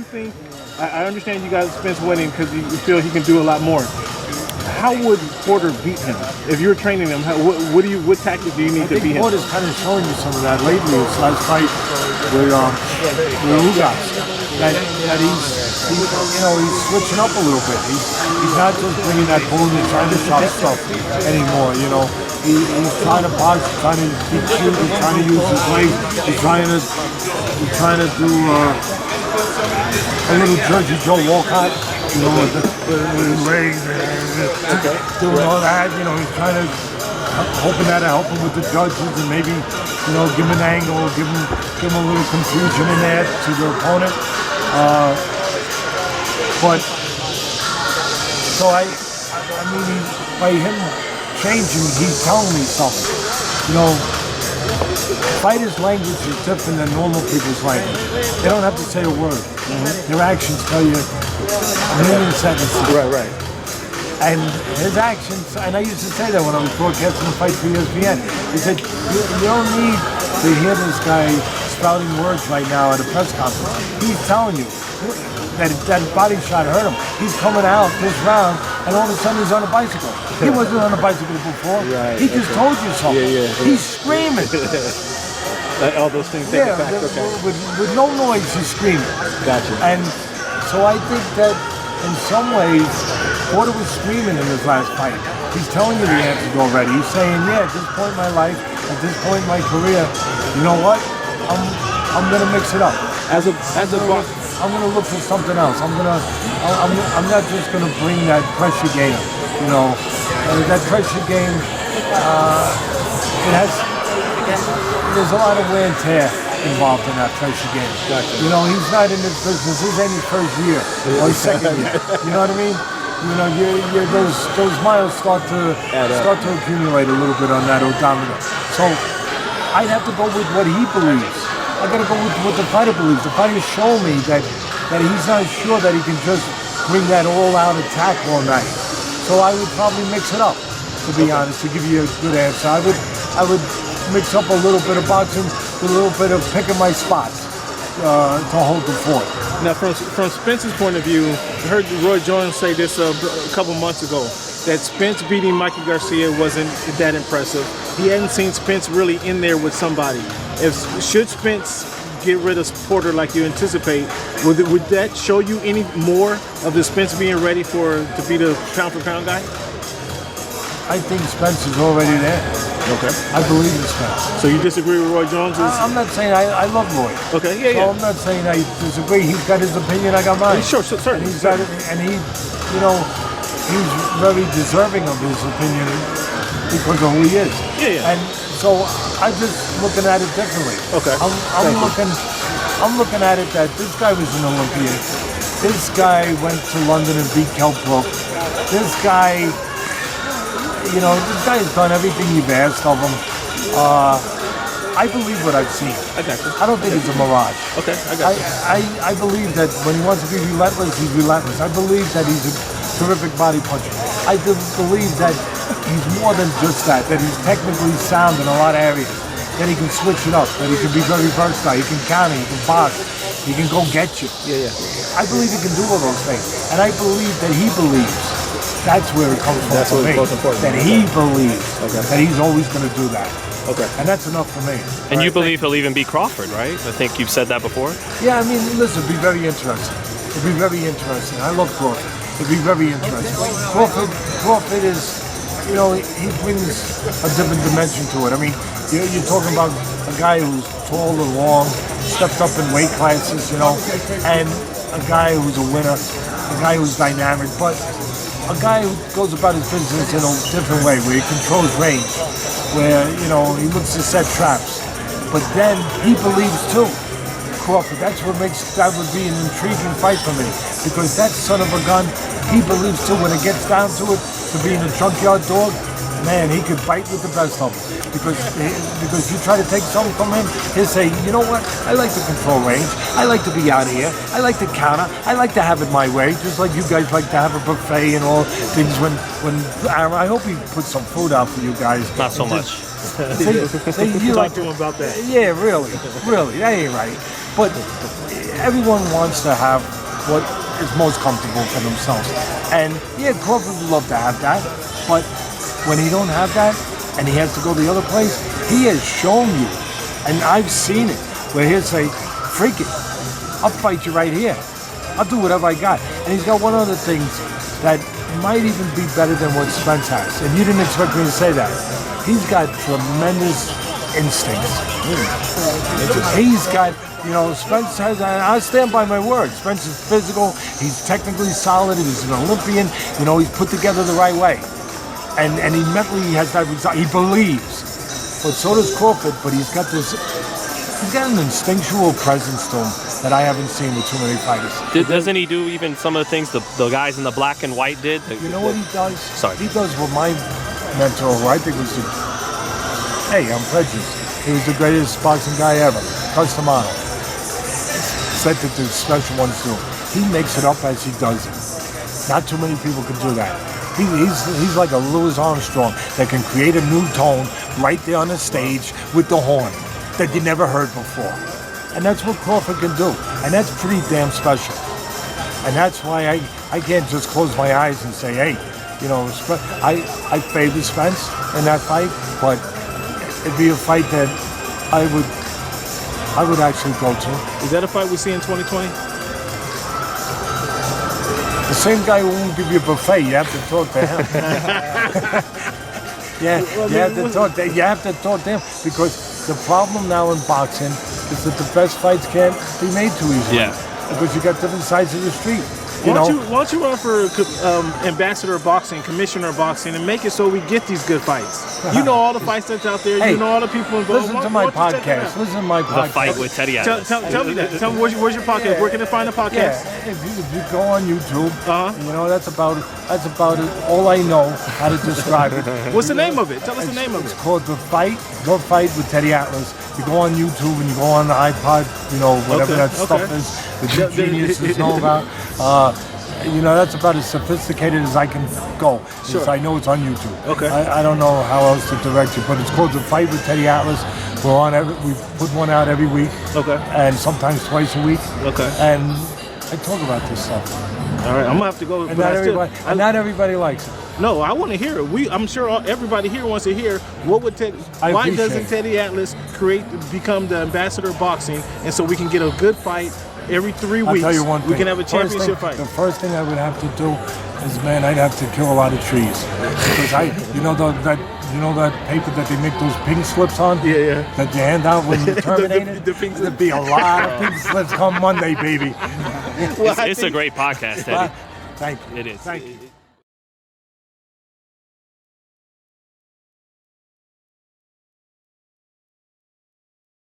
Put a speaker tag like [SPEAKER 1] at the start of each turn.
[SPEAKER 1] think? I understand you guys Spence winning because you feel he can do a lot more. How would Porter beat him? If you're training him, what tactic do you need to beat him?
[SPEAKER 2] Porter's kind of showing you some of that lately. His last fight with Ugas, that he's switching up a little bit. He's not just bringing that bull and trying to shot stuff anymore. He's trying to box, trying to keep shooting, he's trying to use his legs. He's trying to do a little Jersey Joe Walcott. With his legs and doing all that, he's trying to, hoping that'll help him with the judges and maybe, give him an angle, give him a little confusion in there to the opponent. By him changing, he's telling me something. Fighters' language is different than normal people's language. They don't have to say a word. Their actions tell you a million sentences.
[SPEAKER 1] Right.
[SPEAKER 2] And his actions, and I used to say that when I was broadcasting the fight for ESPN, he said, you don't need to hear this guy spouting words right now at a press conference. He's telling you that body shot hurt him. He's coming out this round, and all of a sudden he's on a bicycle. He wasn't on a bicycle before.
[SPEAKER 1] Right.
[SPEAKER 2] He just told you something.
[SPEAKER 1] Yeah.
[SPEAKER 2] He's screaming.
[SPEAKER 1] All those things take effect. Okay.
[SPEAKER 2] With no noise, he's screaming.
[SPEAKER 1] Gotcha.
[SPEAKER 2] And so I think that in some ways, Porter was screaming in his last fight. He's telling you the answers already. He's saying, at this point in my life, at this point in my career, you know what? I'm gonna mix it up. I'm gonna look for something else. I'm not just gonna bring that pressure game. That pressure game. There's a lot of wear and tear involved in that pressure game.
[SPEAKER 1] Gotcha.
[SPEAKER 2] He's not in this business. This ain't his first year or his second year. You know what I mean? Those miles start to accumulate a little bit on that odometer. So I'd have to go with what he believes. I got to go with what the fighter believes. The fighter showed me that he's not sure that he can just bring that all-out attack all night. So I would probably mix it up, to be honest, to give you a good answer. I would mix up a little bit of boxing with a little bit of picking my spots to hold the fort.
[SPEAKER 1] Now, from Spence's point of view, I heard Roy Jones say this a couple months ago, that Spence beating Mikey Garcia wasn't that impressive. He hadn't seen Spence really in there with somebody. Should Spence get rid of Porter like you anticipate, would that show you any more of the Spence being ready to be the pound-for-pound guy?
[SPEAKER 2] I think Spence is already there.
[SPEAKER 1] Okay.
[SPEAKER 2] I believe in Spence.
[SPEAKER 1] So you disagree with Roy Jones?
[SPEAKER 2] I'm not saying I love Roy.
[SPEAKER 1] Okay, yeah.
[SPEAKER 2] So I'm not saying I disagree. He's got his opinion, I got mine.
[SPEAKER 1] Sure, certainly.
[SPEAKER 2] And he's very deserving of his opinion because of who he is.
[SPEAKER 1] Yeah.
[SPEAKER 2] And so I'm just looking at it differently.
[SPEAKER 1] Okay.
[SPEAKER 2] I'm looking at it that this guy was an Olympian. This guy went to London and beat Kell Brook. This guy has done everything you've asked of him. I believe what I've seen.
[SPEAKER 1] I got you.
[SPEAKER 2] I don't think it's a mirage.
[SPEAKER 1] Okay, I got you.
[SPEAKER 2] I believe that when he wants to be relentless, he's relentless. I believe that he's a terrific body puncher. I believe that he's more than just that he's technically sound in a lot of areas, that he can switch it up, that he can be very versatile, he can counter, he can box, he can go get you.
[SPEAKER 1] Yeah.
[SPEAKER 2] I believe he can do all those things. And I believe that he believes. That's where it comes from.
[SPEAKER 1] That's
[SPEAKER 2] for
[SPEAKER 1] what's
[SPEAKER 2] me.
[SPEAKER 1] most important.
[SPEAKER 2] That he believes that he's always going to do that.
[SPEAKER 1] Okay.
[SPEAKER 2] And that's enough for me.
[SPEAKER 3] And you believe he'll even beat Crawford, right? I think you've said that before.
[SPEAKER 2] Yeah, I mean, listen, it'd be very interesting. It'd be very interesting. I love Crawford. It'd be very interesting. Crawford is, he brings a different dimension to it. I mean, you're talking about a guy who's tall and long, stepped up in weight classes, and a guy who's a winner, a guy who's dynamic, but a guy who goes about his business in a different way, where he controls range, where, he looks to set traps. But then he believes too. Crawford, that would be an intriguing fight for me, because that son of a gun, he believes too. When it gets down to it, to being a junkyard dog, man, he could bite with the best of them. Because you try to take something from him, he'll say, you know what, I like to control range, I like to be out here, I like to counter, I like to have it my way, just like you guys like to have a buffet and all things when I hope he puts some food out for you guys.
[SPEAKER 3] Not so much.
[SPEAKER 2] You
[SPEAKER 1] Talk to him about that.
[SPEAKER 2] Yeah, really, that ain't right. But everyone wants to have what is most comfortable for themselves. And yeah, Crawford would love to have that, but when he don't have that and he has to go the other place, he has shown you, and I've seen it, where he'll say, freak it, I'll fight you right here. I'll do whatever I got. And he's got one other thing that might even be better than what Spence has. And you didn't expect me to say that. He's got tremendous instincts. He's got, Spence has, I stand by my word. Spence is physical. He's technically solid. He's an Olympian. He's put together the right way. And he mentally has that result. He believes. But so does Crawford, but he's got an instinctual presence to him that I haven't seen with too many fighters.
[SPEAKER 3] Doesn't he do even some of the things the guys in the black and white did?
[SPEAKER 2] You know what he does?
[SPEAKER 3] Sorry.
[SPEAKER 2] He does what my mentor, who I think was I'm prejudiced. He was the greatest boxing guy ever. Customano. Said that the special ones do. He makes it up as he does it. Not too many people can do that. He's like a Louis Armstrong that can create a new tone right there on the stage with the horn that you never heard before. And that's what Crawford can do. And that's pretty damn special. And that's why I can't just close my eyes and say, hey, I favor Spence in that fight, but it'd be a fight that I would actually go to.
[SPEAKER 1] Is that a fight we see in 2020?
[SPEAKER 2] The same guy who won't give you a buffet, you have to talk to him. You have to talk to him because the problem now in boxing is that the best fights can't be made too easily.
[SPEAKER 3] Yeah.
[SPEAKER 2] Because you got different sides of the street.
[SPEAKER 1] Why don't you run for ambassador of boxing, commissioner of boxing, and make it so we get these good fights? You know all the fights that's out there.
[SPEAKER 2] Hey,
[SPEAKER 1] you know all the people involved.
[SPEAKER 2] Listen to my podcast. Listen to my podcast.
[SPEAKER 3] The Fight with Teddy Atlas.
[SPEAKER 1] Tell me that. Tell me where's your podcast?
[SPEAKER 2] Yeah.
[SPEAKER 1] Where can I find the podcast?
[SPEAKER 2] Yeah, if you go on YouTube, that's about it. All I know how to describe it.
[SPEAKER 1] What's the name of it? Tell us the name of it.
[SPEAKER 2] It's called The Fight with Teddy Atlas. You go on YouTube and you go on the iPod, whatever that stuff is, the geniuses know about. That's about as sophisticated as I can go. Sure. I know it's on YouTube.
[SPEAKER 1] Okay.
[SPEAKER 2] I don't know how else to direct you, but it's called The Fight with Teddy Atlas. We put one out every week. Okay. And sometimes twice a week. Okay. And I talk about this stuff.
[SPEAKER 1] All right, I'm gonna have to go.
[SPEAKER 2] And not everybody likes it.
[SPEAKER 1] No, I want to hear it. I'm sure everybody here wants to hear why doesn't Teddy Atlas become the ambassador of boxing, and so we can get a good fight every 3 weeks.
[SPEAKER 2] I'll tell you one thing.
[SPEAKER 1] We can have a championship fight.
[SPEAKER 2] The first thing I would have to do is, I'd have to kill a lot of trees because that paper that they make those pink slips on. Yeah. That you hand out when you're terminated. There'd be a lot of pink slips come Monday, baby.
[SPEAKER 3] It's a great podcast, Teddy.
[SPEAKER 2] Thank you.
[SPEAKER 3] It is.
[SPEAKER 2] Thank you.